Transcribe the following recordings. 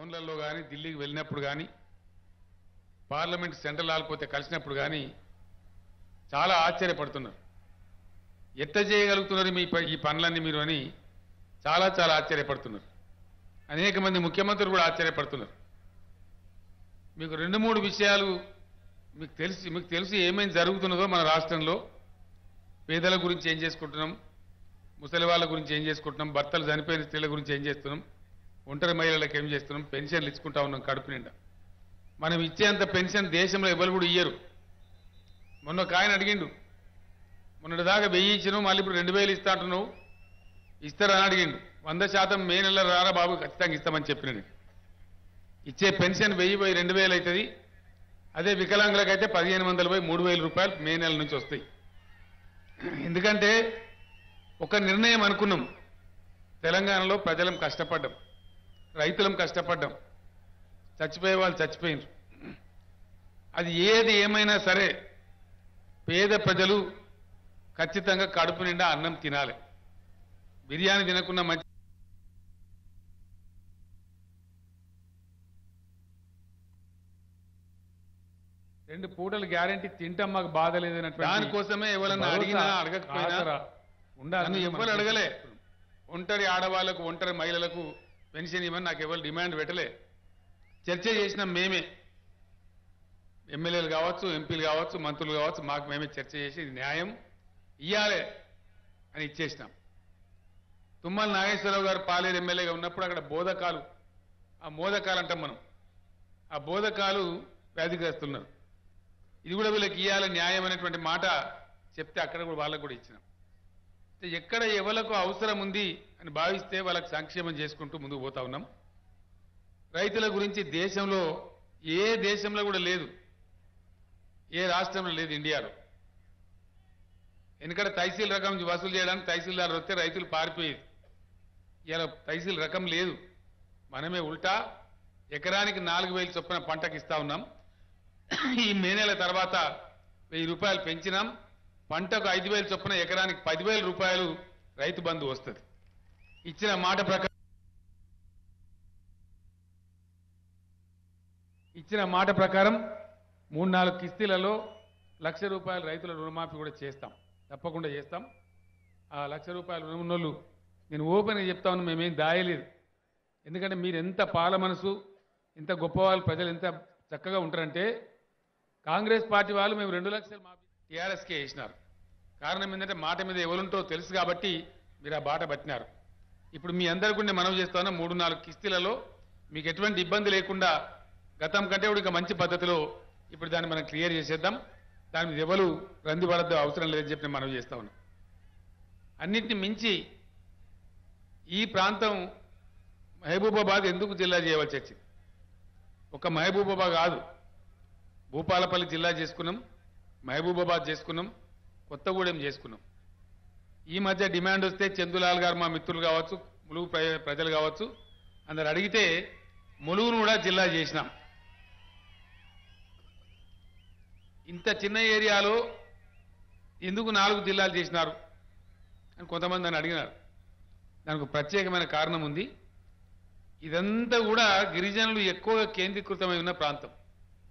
ఫోన్లలో కానీ ఢిల్లీకి వెళ్ళినప్పుడు కానీ పార్లమెంట్ సెంట్రల్ హాల్ పోతే కలిసినప్పుడు కానీ చాలా ఆశ్చర్యపడుతున్నారు. ఎట్ట చేయగలుగుతున్నారు ఈ పనులన్నీ మీరు అని చాలా చాలా ఆశ్చర్యపడుతున్నారు. అనేక మంది ముఖ్యమంత్రులు కూడా ఆశ్చర్యపడుతున్నారు. మీకు 2-3 విషయాలు మీకు తెలిసి ఏమేమి జరుగుతున్నదో మన రాష్ట్రంలో. పేదల గురించి ఏం చేసుకుంటున్నాం, ముసలి వాళ్ళ గురించి ఏం చేసుకుంటున్నాం, భర్తలు చనిపోయిన స్త్రీల గురించి ఏం చేస్తున్నాం, ఒంటరి మహిళలకు ఏం చేస్తున్నాం, పెన్షన్లు ఇచ్చుకుంటా ఉన్నాం కడుపు నిండా. మనం ఇచ్చేంత పెన్షన్ దేశంలో ఎవరు కూడా ఇయ్యరు. మొన్న ఒక ఆయన అడిగిండు, మొన్నటిదాకా 1000 ఇచ్చినావు, మళ్ళీ ఇప్పుడు 2000 ఇస్తా అంటున్నావు, ఇస్తారని అడిగిండు. 100% మే నెల రారా బాబు, ఖచ్చితంగా ఇస్తామని చెప్పిన. ఇచ్చే పెన్షన్ 1000 పోయి 2000 అవుతుంది. అదే వికలాంగులకైతే 1500 పోయి 3000 రూపాయలు మే నెల నుంచి వస్తాయి. ఎందుకంటే ఒక నిర్ణయం అనుకున్నాం, తెలంగాణలో ప్రజలం కష్టపడ్డాం, రైతులం కష్టపడ్డాం, చచ్చిపోయే వాళ్ళు చచ్చిపోయినారు. అది ఏది ఏమైనా సరే పేద ప్రజలు ఖచ్చితంగా కడుపు నిండా అన్నం తినాలి. బిర్యానీ తినకున్న మంచి 2 పూటలు గ్యారెంటీ తింటాం, మాకు బాధ లేదన్నట్టు. దానికోసమే ఎవరన్నా అడిగినా అడగకపోయినా ఉండాలని ఎవరు అడగలే. ఒంటరి ఆడవాళ్లకు, ఒంటరి మహిళలకు పెన్షన్ ఇవ్వని నాకు ఎవరు డిమాండ్ పెట్టలే. చర్చ చేసినాం మేమే, ఎమ్మెల్యేలు కావచ్చు, ఎంపీలు కావచ్చు, మంత్రులు కావచ్చు, మాకు మేమే చర్చ చేసి ఇది న్యాయం ఇయ్యాలే అని ఇచ్చేసినాం. తుమ్మల నాగేశ్వరరావు గారు పాలేరు ఎమ్మెల్యేగా ఉన్నప్పుడు అక్కడ బోధకాలు, ఆ మోదకాలు అంటాం మనం, ఆ బోధకాలు వ్యాధిగ్రస్తున్నారు. ఇది కూడా వీళ్ళకి ఇయ్యాలి న్యాయం అనేటువంటి మాట చెప్తే అక్కడ కూడా వాళ్ళకు కూడా ఇచ్చినాం. ఎక్కడ ఎవరికి అవసరం ఉంది అని భావిస్తే వాళ్ళకి సంక్షేమం చేసుకుంటూ ముందుకు పోతా ఉన్నాం. రైతుల గురించి దేశంలో ఏ దేశంలో కూడా లేదు, ఏ రాష్ట్రంలో లేదు ఇండియాలో. ఎందుకంటే తహసీల్ రకం వసూలు చేయడానికి తహసీల్దార్ వస్తే రైతులు పారిపోయేది. ఇలా తహసీల్ రకం లేదు, మనమే ఉల్టా ఎకరానికి 4000 చొప్పున పంటకి ఇస్తా ఉన్నాం. ఈ మే నెల తర్వాత 1000 రూపాయలు పెంచినాం. పంటకు 5000 చొప్పున ఎకరానికి 10,000 రూపాయలు రైతు బంధు వస్తుంది. ఇచ్చిన మాట ప్రకారం 3-4 కిస్తీలలో 1,00,000 రూపాయలు రైతుల రుణమాఫీ కూడా చేస్తాం, తప్పకుండా చేస్తాం. ఆ 1,00,000 రూపాయలు రుణం ఉన్నోళ్ళు నేను ఓపెన్గా చెప్తా ఉన్నా, మేమేం దాయలేదు. ఎందుకంటే మీరు ఎంత పాల మనసు, ఇంత గొప్పవాళ్ళు, ప్రజలు ఎంత చక్కగా ఉంటారంటే, కాంగ్రెస్ పార్టీ వాళ్ళు మేము 2 లక్షలు మాఫీ టీఆర్ఎస్కే వేసినారు. కారణం ఏంటంటే మాట మీద ఎవరుంటో తెలుసు కాబట్టి మీరు ఆ బాట పట్టినారు. ఇప్పుడు మీ అందరికీ నేను మనవి చేస్తాను, 3-4 కిస్తీలలో మీకు ఎటువంటి ఇబ్బంది లేకుండా గతం కంటే కూడా ఇంకా మంచి పద్ధతిలో ఇప్పుడు దాన్ని మనం క్లియర్ చేసేద్దాం. దాని మీద ఎవరు రంది పడద్దు, అవసరం లేదని చెప్పి నేను మనవి చేస్తా ఉన్నా. అన్నింటిని మించి ఈ ప్రాంతం మహబూబాబాద్ ఎందుకు జిల్లా చేయవలసి వచ్చింది? ఒక మహబూబాబాద్ కాదు, భూపాలపల్లి జిల్లా చేసుకున్నాం, మహబూబాబాద్ చేసుకున్నాం, కొత్తగూడెం చేసుకున్నాం. ఈ మధ్య డిమాండ్ వస్తే చందులాల్ గారు మా మిత్రులు కావచ్చు, ములుగు ప్రజలు కావచ్చు, అందరు అడిగితే ములుగును కూడా జిల్లా చేసినాం. ఇంత చిన్న ఏరియాలో ఎందుకు 4 జిల్లాలు చేసినారు అని కొంతమంది నన్ను అడిగినారు. దానికి ప్రత్యేకమైన కారణం ఉంది. ఇదంతా కూడా గిరిజనులు ఎక్కువగా కేంద్రీకృతమై ఉన్న ప్రాంతం.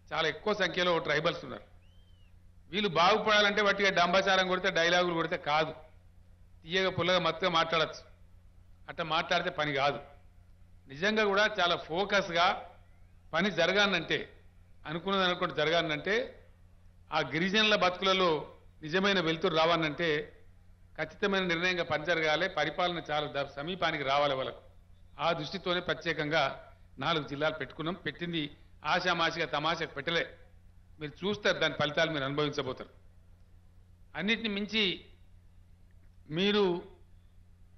చాలా ఎక్కువ సంఖ్యలో ట్రైబల్స్ ఉన్నారు. వీళ్ళు బాగుపడాలంటే వాటిగా డంబాచారం కొడితే, డైలాగులు కొడితే కాదు, తీయగా పుల్లగా మత్తుగా మాట్లాడచ్చు. అట్లా మాట్లాడితే పని కాదు. నిజంగా కూడా చాలా ఫోకస్గా పని జరగాలంటే, అనుకున్నది అనుకుంటే జరగాలంటే, ఆ గిరిజనుల బతుకులలో నిజమైన వెలుతురు రావాలంటే ఖచ్చితమైన నిర్ణయంగా పని జరగాలి. పరిపాలన చాలా సమీపానికి రావాలి వాళ్ళకు. ఆ దృష్టితోనే ప్రత్యేకంగా 4 జిల్లాలు పెట్టుకున్నాం. పెట్టింది ఆశామాషిగా తమాషకు పెట్టలే. మీరు చూస్తారు, దాని ఫలితాలు మీరు అనుభవించబోతారు. అన్నిటిని మించి మీరు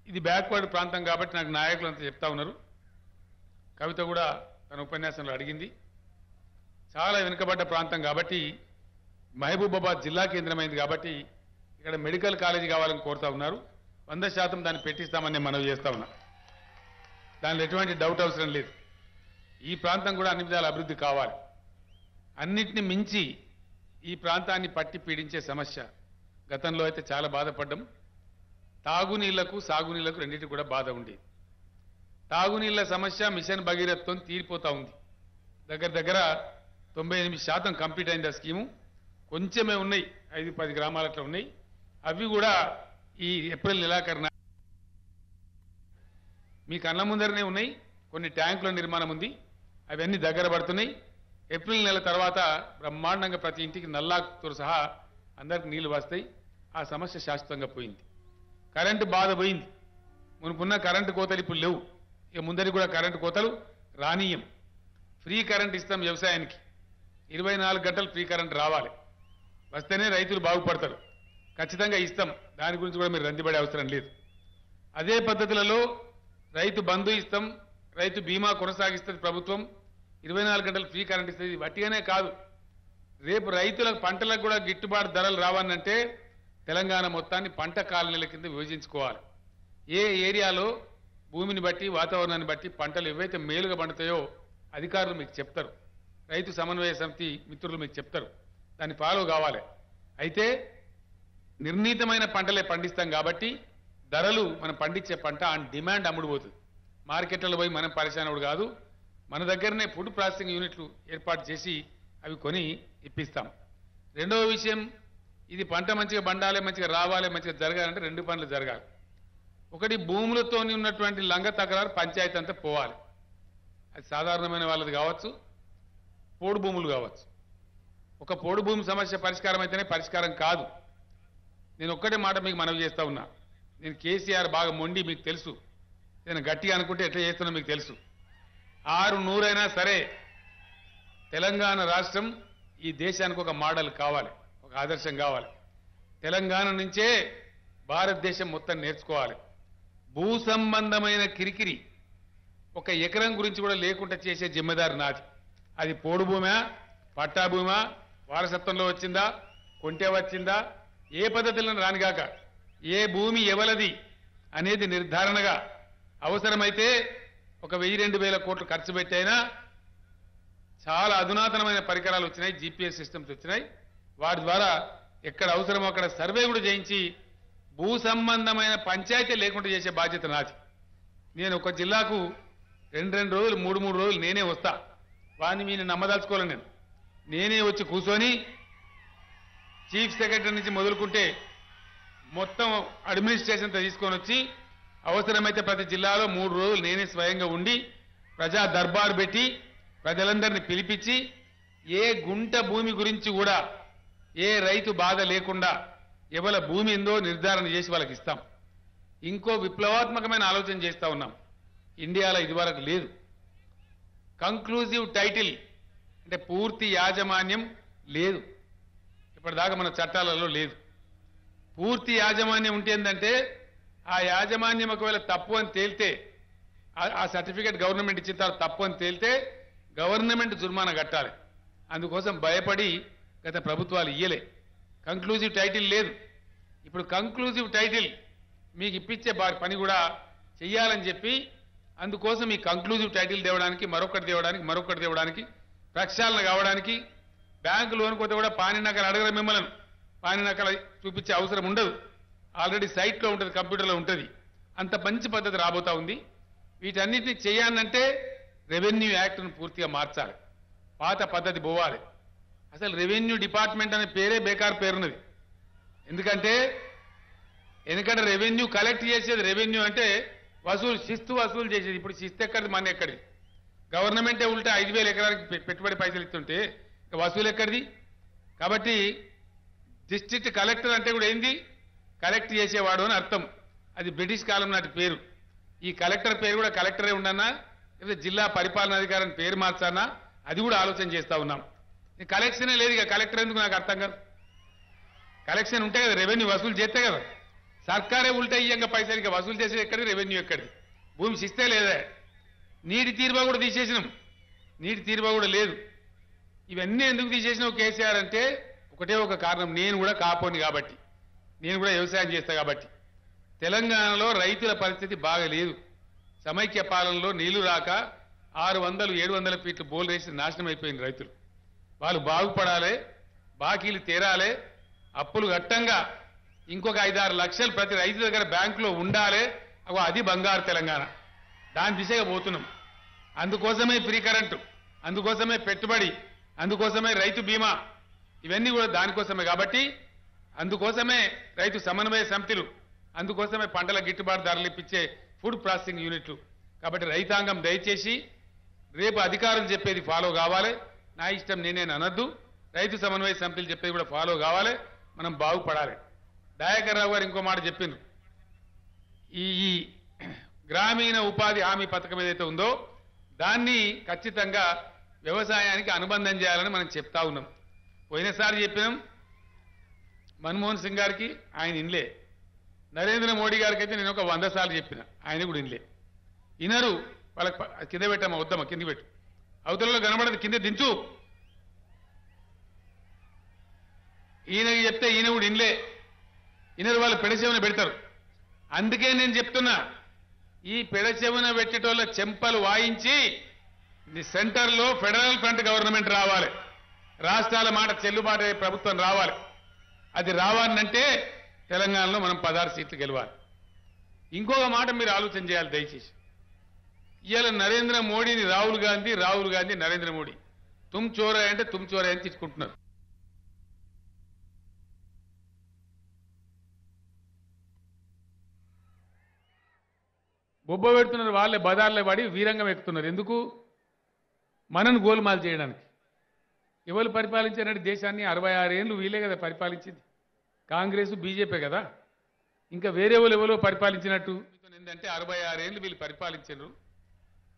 ఇది బ్యాక్వర్డ్ ప్రాంతం కాబట్టి నాకు నాయకులు అంతా చెప్తా ఉన్నారు. కవిత కూడా తన ఉపన్యాసంలో అడిగింది, చాలా వెనుకబడ్డ ప్రాంతం కాబట్టి, మహబూబాబాద్ జిల్లా కేంద్రమైంది కాబట్టి ఇక్కడ మెడికల్ కాలేజీ కావాలని కోరుతా ఉన్నారు. 100% దాన్ని పెట్టిస్తామని నేను మనవి చేస్తా ఉన్నా. దానిలో ఎటువంటి డౌట్ అవసరం లేదు. ఈ ప్రాంతం కూడా అన్ని విధాల అభివృద్ధి కావాలి. అన్నిటిని మించి ఈ ప్రాంతాన్ని పట్టి పీడించే సమస్య, గతంలో అయితే చాలా బాధపడ్డాం. తాగునీళ్లకు, సాగునీళ్లకు రెండింటికి కూడా బాధ ఉండేది. తాగునీళ్ల సమస్య మిషన్ భగీరథతో తీరిపోతా ఉంది. దగ్గర దగ్గర 98% కంప్లీట్ అయింది ఆ స్కీము. కొంచెమే ఉన్నాయి, 5-10 గ్రామాలు అట్లా ఉన్నాయి. అవి కూడా ఈ ఏప్రిల్ నెలాఖరున మీ కళ్ళ ముందరనే ఉన్నాయి. కొన్ని ట్యాంకుల నిర్మాణం ఉంది, అవన్నీ దగ్గర పడుతున్నాయి. ఏప్రిల్ నెల తర్వాత బ్రహ్మాండంగా ప్రతి ఇంటికి నల్లాతో సహా అందరికి నీళ్లు వస్తాయి. ఆ సమస్య శాశ్వతంగా పోయింది. కరెంటు బాధ పోయింది. మునుపున్న కరెంటు కోతలు ఇప్పుడు లేవు. ఇక ముందరికి కూడా కరెంటు కోతలు రానీయం. ఫ్రీ కరెంట్ ఇస్తాం వ్యవసాయానికి. 24 గంటలు ఫ్రీ కరెంట్ రావాలి. వస్తేనే రైతులు బాగుపడతారు. ఖచ్చితంగా ఇస్తాం. దాని గురించి కూడా మీరు రందిపడే అవసరం లేదు. అదే పద్ధతులలో రైతు బంధు ఇస్తాం, రైతు బీమా కొనసాగిస్తుంది ప్రభుత్వం, 24 గంటలు ఫ్రీ కరెంట్ ఇస్తుంది. వట్టిగానే కాదు, రేపు రైతుల పంటలకు కూడా గిట్టుబాటు ధరలు రావాలంటే తెలంగాణ మొత్తాన్ని పంట కాలనీల కింద విభజించుకోవాలి. ఏ ఏరియాలో భూమిని బట్టి వాతావరణాన్ని బట్టి పంటలు ఏవైతే మేలుగా పండుతాయో అధికారులు మీకు చెప్తారు, రైతు సమన్వయ సమితి మిత్రులు మీకు చెప్తారు. దాన్ని ఫాలో కావాలి. అయితే నిర్ణీతమైన పంటలే పండిస్తాం కాబట్టి ధరలు మనం పండించే పంట ఆన్ డిమాండ్ అమ్ముడుపోతుంది. మార్కెట్లలో పోయి మనం పరిశానవుడు కాదు. మన దగ్గరనే ఫుడ్ ప్రాసెసింగ్ యూనిట్లు ఏర్పాటు చేసి అవి కొని ఇప్పిస్తాం. రెండవ విషయం, ఇది పంట మంచిగా పండాలి, మంచిగా రావాలి, మంచిగా జరగాలంటే 2 పనులు జరగాలి. ఒకటి, భూములతో ఉన్నటువంటి లంగ తకరారు పంచాయతీ అంతా పోవాలి. అది సాధారణమైన వాళ్ళది కావచ్చు, పోడు భూములు కావచ్చు. ఒక పోడు భూమి సమస్య పరిష్కారం అయితేనే పరిష్కారం కాదు. నేను ఒక్కటే మాట మీకు మనవి చేస్తా ఉన్నా. నేను కేసీఆర్ బాగా మొండి, మీకు తెలుసు. నేను గట్టిగా అనుకుంటే ఎట్లా చేస్తున్నా మీకు తెలుసు. 600 అయినా సరే తెలంగాణ రాష్ట్రం ఈ దేశానికి ఒక మోడల్ కావాలి, ఒక ఆదర్శం కావాలి. తెలంగాణ నుంచే భారతదేశం మొత్తం నేర్చుకోవాలి. భూ సంబంధమైన కిరికిరి ఒక ఎకరం గురించి కూడా లేకుండా చేసే జిమ్మెదారు నాది. అది పోడు భూమా, పట్టా భూమా, వారసత్వంలో వచ్చిందా, కొంటే వచ్చిందా, ఏ పద్ధతిలో రానిగాక ఏ భూమి ఎవలది అనేది నిర్ధారణగా అవసరమైతే 1000-2000 కోట్లు ఖర్చు పెట్టైనా చాలా అధునాతనమైన పరికరాలు వచ్చినాయి, జీపీఎస్ సిస్టమ్స్ వచ్చినాయి. వాటి ద్వారా ఎక్కడ అవసరమో అక్కడ సర్వే కూడా చేయించి భూ సంబంధమైన పంచాయతీ లేకుండా చేసే బాధ్యత నాది. నేను ఒక జిల్లాకు 2 రోజులు 3 రోజులు నేనే వస్తా. వాడిని మీరు నమ్మదలుచుకోవాలి. నేనే వచ్చి కూర్చొని చీఫ్ సెక్రటరీ నుంచి మొదలుకుంటే మొత్తం అడ్మినిస్ట్రేషన్తో తీసుకొని వచ్చి అవసరమైతే ప్రతి జిల్లాలో 3 రోజులు నేనే స్వయంగా ఉండి ప్రజా దర్బార్ పెట్టి ప్రజలందరినీ పిలిపించి ఏ గుంట భూమి గురించి కూడా ఏ రైతు బాధ లేకుండా ఎవల భూమి ఏందో నిర్ధారణ చేసి వాళ్ళకి ఇస్తాం. ఇంకో విప్లవాత్మకమైన ఆలోచన చేస్తా ఉన్నాం. ఇండియాలో ఇదివరకు లేదు. కంక్లూజివ్ టైటిల్ అంటే పూర్తి యాజమాన్యం లేదు. ఇప్పటిదాకా మన చట్టాలలో లేదు. పూర్తి యాజమాన్యం ఉంటే ఏంటంటే ఆ యాజమాన్యం ఒకవేళ తప్పు అని తేలితే, ఆ సర్టిఫికేట్ గవర్నమెంట్ ఇచ్చిన తర్వాత తప్పు అని తేలితే గవర్నమెంట్ జుర్మానా కట్టాలి. అందుకోసం భయపడి గత ప్రభుత్వాలు ఇయ్యలే. కంక్లూజివ్ టైటిల్ లేదు. ఇప్పుడు కంక్లూజివ్ టైటిల్ మీకు ఇప్పించే పని కూడా చెయ్యాలని చెప్పి అందుకోసం ఈ కంక్లూజివ్ టైటిల్ తేవడానికి మరొకటి తేవడానికి ప్రక్షాళన కావడానికి బ్యాంకు లోన్ కొత్త కూడా పానినకలు అడగరు. మిమ్మల్ని పానినకలు చూపించే అవసరం ఉండదు. ఆల్రెడీ సైట్లో ఉంటుంది, కంప్యూటర్లో ఉంటుంది. అంత మంచి పద్ధతి రాబోతా ఉంది. వీటన్నిటిని చేయాలంటే రెవెన్యూ యాక్ట్ను పూర్తిగా మార్చాలి. పాత పద్ధతి పోవాలి. అసలు రెవెన్యూ డిపార్ట్మెంట్ అనే పేరే బేకార్ పేరున్నది. ఎందుకంటే రెవెన్యూ కలెక్ట్ చేసేది, రెవెన్యూ అంటే శిస్తు వసూలు చేసేది. ఇప్పుడు శిస్తు ఎక్కడిది, మన ఎక్కడిది? గవర్నమెంటే ఉల్టా 5,000 ఎకరానికి పెట్టుబడి పైసలు ఇస్తుంటే ఇక వసూలు ఎక్కడిది? కాబట్టి డిస్ట్రిక్ట్ కలెక్టర్ అంటే కూడా ఏంది, కలెక్ట్ చేసేవాడు అని అర్థం. అది బ్రిటిష్ కాలం నాటి పేరు. ఈ కలెక్టర్ పేరు కూడా కలెక్టరే ఉండన్నా, లేకపోతే జిల్లా పరిపాలనాధికారి పేరు మార్చానా, అది కూడా ఆలోచన చేస్తా ఉన్నాం. కలెక్షనే లేదు, ఇక కలెక్టర్ ఎందుకు నాకు అర్థం కాదు. కలెక్షన్ ఉంటే కదా రెవెన్యూ వసూలు చేస్తే కదా. సర్కారే ఉల్టా ఇయ్యంగా పైసలు ఇక వసూలు చేసేది ఎక్కడిది, రెవెన్యూ ఎక్కడిది? భూమి శిస్తే లేదా? నీటి తీరుబా కూడా తీసేసినాం, నీటి తీరుబా కూడా లేదు. ఇవన్నీ ఎందుకు తీసేసినావు కేసీఆర్ అంటే ఒకటే ఒక కారణం, నేను కూడా కాపోని కాబట్టి, నేను కూడా వ్యవసాయం చేస్తా కాబట్టి. తెలంగాణలో రైతుల పరిస్థితి బాగలేదు. సమైక్య పాలనలో నీళ్లు రాక 600-700 ఫీట్లు బోల్ వేసి నాశనం అయిపోయింది రైతులు. వాళ్ళు బాగుపడాలి, బాకీలు తీరాలి, అప్పులు గట్టంగా ఇంకొక 5-6 లక్షలు ప్రతి రైతు దగ్గర బ్యాంకులో ఉండాలి. అది బంగారు తెలంగాణ. దాని దిశగా పోతున్నాం. అందుకోసమే ఫ్రీ కరెంటు, అందుకోసమే పెట్టుబడి, అందుకోసమే రైతు బీమా, ఇవన్నీ కూడా దానికోసమే. కాబట్టి అందుకోసమే రైతు సమన్వయ సమితులు, అందుకోసమే పంటల గిట్టుబాటు ధరలు ఇప్పించే ఫుడ్ ప్రాసెసింగ్ యూనిట్లు. కాబట్టి రైతాంగం దయచేసి రేపు అధికారులు చెప్పేది ఫాలో కావాలి. నా ఇష్టం నేనే అనొద్దు. రైతు సమన్వయ సమితులు చెప్పేది కూడా ఫాలో కావాలి. మనం బాగుపడాలి. దయాకర్ రావు గారు ఇంకో మాట చెప్పిండ్రు. ఈ గ్రామీణ ఉపాధి హామీ పథకం ఏదైతే ఉందో దాన్ని ఖచ్చితంగా వ్యవసాయానికి అనుబంధం చేయాలని మనం చెప్తా ఉన్నాం. పోయినసారి చెప్పినాం మన్మోహన్ సింగ్ గారికి, ఆయన ఇన్లే. నరేంద్ర మోడీ గారికి అయితే నేను ఒక 100 సార్లు చెప్పిన, ఆయన కూడా ఇన్లే. ఇనరు. వాళ్ళకి కింద పెట్టామా, వద్దమ్మా కింద పెట్టు, అవతలలో కనబడదు కింద దించు. ఈయనకి చెప్తే ఈయన కూడా ఇన్లే. ఇనరు. వాళ్ళు పెడచెవున పెడతారు. అందుకే నేను చెప్తున్నా, ఈ పెడచెవున పెట్టేటోళ్ళ చెంపలు వాయించి సెంటర్లో ఫెడరల్ ఫ్రంట్ గవర్నమెంట్ రావాలి, రాష్ట్రాల మాట చెల్లుబాటు అయ్యే ప్రభుత్వం రావాలి. అది రావాలంటే తెలంగాణలో మనం 16 సీట్లు గెలవాలి. ఇంకొక మాట మీరు ఆలోచన చేయాలి దయచేసి. ఇవాళ నరేంద్ర మోడీని రాహుల్ గాంధీ, రాహుల్ గాంధీ నరేంద్ర మోడీ తుమ్ చోరా అంటే తుమ్ చోరా అని తీసుకుంటున్నారు. బొబ్బ పెడుతున్నారు. వాళ్ళే బజార్లో పడి వీరంగం ఎక్కుతున్నారు. ఎందుకు? మనను గోల్మాల్ చేయడానికి. ఎవరు పరిపాలించారంటే దేశాన్ని 66 ఏళ్ళు వీలే కదా పరిపాలించింది. కాంగ్రెస్ బీజేపీ కదా. ఇంకా వేరే వాళ్ళు ఎవరో పరిపాలించినట్టు ఏంటంటే 66 ఏళ్ళు వీళ్ళు పరిపాలించారు.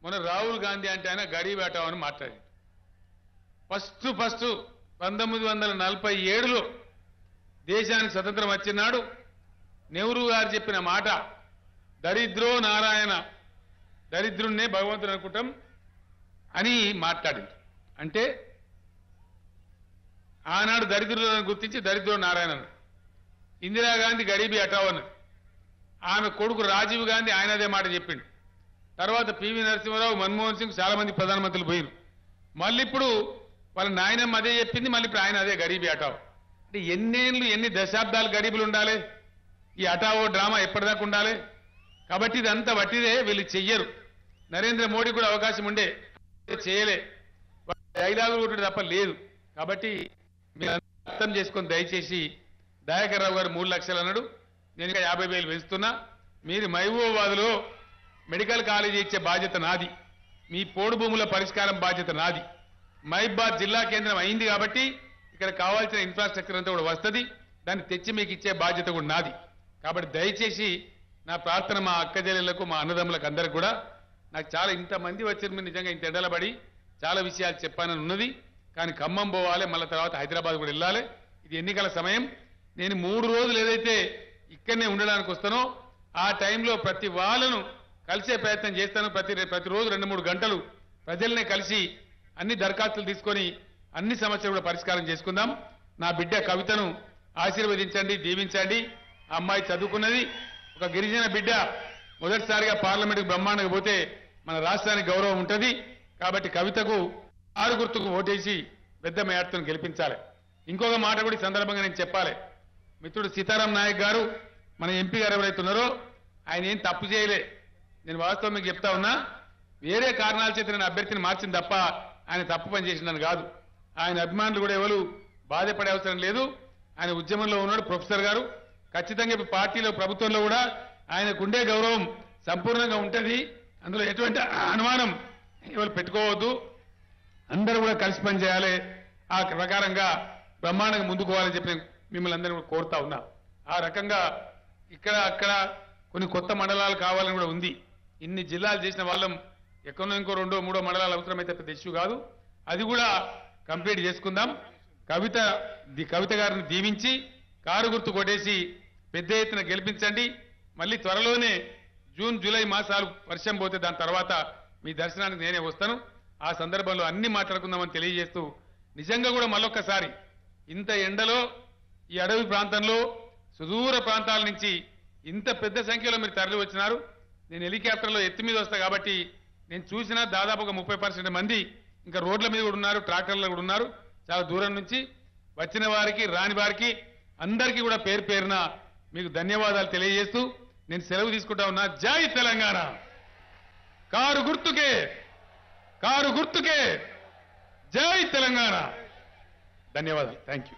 మొన్న రాహుల్ గాంధీ అంటే ఆయన గరీబ్ హఠావో అని మాట్లాడారు. ఫస్ట్ 1947లో దేశానికి స్వతంత్రం వచ్చినాడు నెహ్రూ గారు చెప్పిన మాట, దరిద్రో నారాయణ, దరిద్రుణ్ణే భగవంతుడు అనుకుంటాం అని మాట్లాడింది. అంటే ఆనాడు దరిద్రులను గుర్తించి దరిద్రో నారాయణ అన్నాడు. ఇందిరాగాంధీ గరీబీ హఠావో అన్నది. ఆమె కొడుకు రాజీవ్ గాంధీ ఆయన అదే మాట చెప్పిండు. తర్వాత పివి నరసింహారావు, మన్మోహన్ సింగ్, చాలా మంది ప్రధానమంత్రులు పోయిరు. మళ్ళీ ఇప్పుడు వాళ్ళ నాయనమ్మ అదే చెప్పింది, మళ్ళీ ఇప్పుడు ఆయన అదే గరీబీ హఠావో. అంటే ఎన్నేళ్ళు, ఎన్ని దశాబ్దాలు గరీబులు ఉండాలి? ఈ హఠావో డ్రామా ఎప్పటిదాకా ఉండాలి? కాబట్టి ఇదంతా వట్టిదే, వీళ్ళు చెయ్యరు. నరేంద్ర మోడీ కూడా అవకాశం ఉండే, చేయలే. డైలాగులు కొట్టడం తప్ప లేదు. కాబట్టి మీరు అర్థం చేసుకొని దయచేసి, దయాకర్ రావు గారు 3 లక్షలు అన్నాడు, నేను ఇంకా 50,000 పెంచుతున్నా. మీరు మహబూబాబాద్లో మెడికల్ కాలేజీ ఇచ్చే బాధ్యత నాది, మీ పోడు భూముల పరిష్కారం బాధ్యత నాది. మహబూబాబాద్ జిల్లా కేంద్రం అయింది కాబట్టి ఇక్కడ కావాల్సిన ఇన్ఫ్రాస్ట్రక్చర్ అంతా కూడా వస్తుంది, దాన్ని తెచ్చి మీకు ఇచ్చే బాధ్యత కూడా నాది. కాబట్టి దయచేసి నా ప్రార్థన మా అక్క చెల్లెళ్లకు, మా అన్నదమ్ములకు అందరికి కూడా, నాకు చాలా ఇంతమంది వచ్చారు, మీరు నిజంగా ఇంత ఎండలబడి చాలా విషయాలు చెప్పానని ఉన్నది. కానీ ఖమ్మం పోవాలి, మళ్ళీ తర్వాత హైదరాబాద్ కూడా వెళ్ళాలి. ఇది ఎన్నికల సమయం. నేను 3 రోజులు ఏదైతే ఇక్కడనే ఉండడానికి వస్తానో ఆ టైంలో ప్రతి వాళ్ళను కలిసే ప్రయత్నం చేస్తాను. ప్రతిరోజు 2-3 గంటలు ప్రజల్నే కలిసి అన్ని దరఖాస్తులు తీసుకొని అన్ని సమస్యలు కూడా పరిష్కారం చేసుకుందాం. నా బిడ్డ కవితను ఆశీర్వదించండి, దీవించండి. ఆ అమ్మాయి చదువుకున్నది, ఒక గిరిజన బిడ్డ, మొదటిసారిగా పార్లమెంటుకు బ్రహ్మాండంగా పోతే మన రాష్ట్రానికి గౌరవం ఉంటుంది. కాబట్టి కవితకు 6 గుర్తుకు ఓటేసి పెద్ద మేయర్తో గెలిపించాలి. ఇంకొక మాట కూడా ఈ సందర్భంగా నేను చెప్పాలి. మిత్రుడు సీతారాం నాయక్ గారు, మన ఎంపీ గారు ఎవరైతే ఉన్నారో, ఆయన ఏం తప్పు చేయలే. నేను వాస్తవం మీకు చెప్తా ఉన్నా, వేరే కారణాల చేత నేను అభ్యర్థిని మార్చింది తప్ప ఆయన తప్పు పని చేసినాను కాదు. ఆయన అభిమానులు కూడా ఎవరు బాధపడే అవసరం లేదు. ఆయన ఉద్యమంలో ఉన్నాడు ప్రొఫెసర్ గారు. ఖచ్చితంగా ఇప్పుడు పార్టీలో, ప్రభుత్వంలో కూడా ఆయనకుండే గౌరవం సంపూర్ణంగా ఉంటుంది. అందులో ఎటువంటి అనుమానం ఎవరు పెట్టుకోవద్దు. అందరూ కూడా కలిసి పనిచేయాలి. ఆ ప్రకారంగా బ్రహ్మాండంగా ముందుకు పోవాలని చెప్పి మిమ్మల్ని అందరినీ కూడా కోరుతా ఉన్నా. ఆ రకంగా ఇక్కడ అక్కడ కొన్ని కొత్త మండలాలు కావాలని కూడా ఉంది. ఇన్ని జిల్లాలు చేసిన వాళ్ళం ఎక్కడో ఇంకో 2-3 మండలాలు అవసరమైతే పెద్ద ఇష్యూ కాదు. అది కూడా కంప్లీట్ చేసుకుందాం. కవిత గారిని దీవించి కారు గుర్తు కొట్టేసి పెద్ద ఎత్తున గెలిపించండి. మళ్ళీ త్వరలోనే జూన్ జూలై మాసాలు వర్షం పోతే దాని తర్వాత మీ దర్శనానికి నేనే వస్తాను. ఆ సందర్భంలో అన్ని మాట్లాడుకుందామని తెలియజేస్తూ, నిజంగా కూడా మళ్ళొక్కసారి ఇంత ఎండలో ఈ అడవి ప్రాంతంలో సుదూర ప్రాంతాల నుంచి ఇంత పెద్ద సంఖ్యలో మీరు తరలి వచ్చినారు. నేను హెలికాప్టర్లో ఎత్తి మీద వస్తా కాబట్టి నేను చూసినా దాదాపు ఒక 30% మంది ఇంకా రోడ్ల మీద కూడా ఉన్నారు, ట్రాక్టర్లో కూడా ఉన్నారు. చాలా దూరం నుంచి వచ్చిన వారికి, రాని వారికి అందరికీ కూడా పేరు పేరున మీకు ధన్యవాదాలు తెలియజేస్తూ నేను సెలవు తీసుకుంటా ఉన్నా. జై తెలంగాణ. కారు గుర్తుకే కారు గుర్తుకే జై తెలంగాణ ధన్యవాదాలు థ్యాంక్ యూ